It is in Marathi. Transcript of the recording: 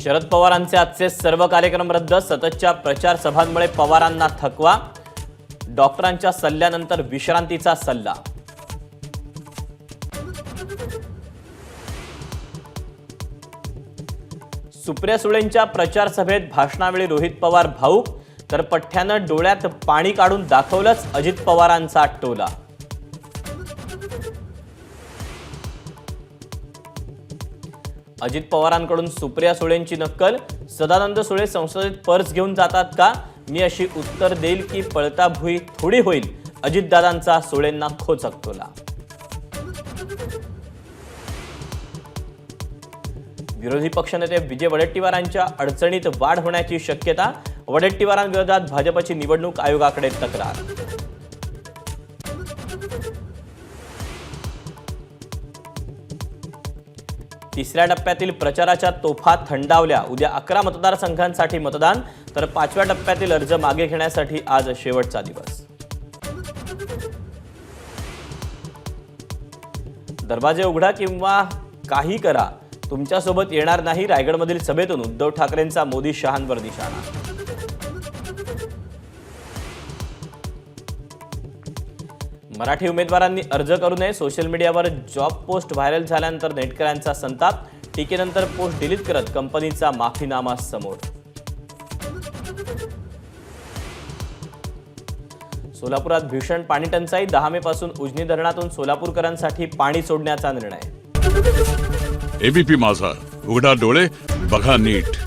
शरद पवारांचे आजचे सर्व कार्यक्रम रद्द, सततच्या प्रचार सभांमुळे पवारांना थकवा, डॉक्टरांच्या सल्ल्यानंतर विश्रांतीचा सल्ला. सुप्रिया सुळेंच्या प्रचार सभेत भाषणावेळी रोहित पवार भाऊक, तर पठ्ठ्यानं डोळ्यात पाणी काढून दाखवलंच अजित पवारांचा टोला. अजित पवारांकडून सुप्रिया सुळेंची नक्कल, सदानंद सुळे संसदेत पर्स घेऊन जातात का, मी अशी उत्तर देईल की पळता भुई थोडी होईल, अजितदादांचा सुळेंना खोचक टोला. विरोधी पक्षनेते विजय वडेट्टीवारांच्या अडचणीत वाढ होण्याची शक्यता, वडेट्टीवारांविरोधात भाजपची निवडणूक आयोगाकडे तक्रार. तिसऱ्या टप्प्यातील प्रचाराच्या तोफा थंडावल्या, उद्या 11 मतदारसंघांसाठी मतदान, तर 5व्या टप्प्यातील अर्ज मागे घेण्यासाठी आज शेवटचा दिवस. दरवाजे उघडा किंवा काही करा, तुमच्यासोबत येणार नाही, रायगडमधील सभेतून उद्धव ठाकरेंचा मोदी शहांवर निशाणा. मराठी उमेदवारांनी अर्ज करू नये, सोशल मीडियावर जॉब पोस्ट व्हायरल झाल्यानंतर नेटकऱ्यांचा संताप, टीकेनंतर पोस्ट डिलीट करत कंपनीचा माफीनामा समोर. सोलापुरात भीषण पाणी टंचाई, 10 मे पासून उजनी धरणातून सोलापूरकरांसाठी पाणी सोडण्याचा निर्णय. एबीपी माझा, उघडा डोळे बघा नीट.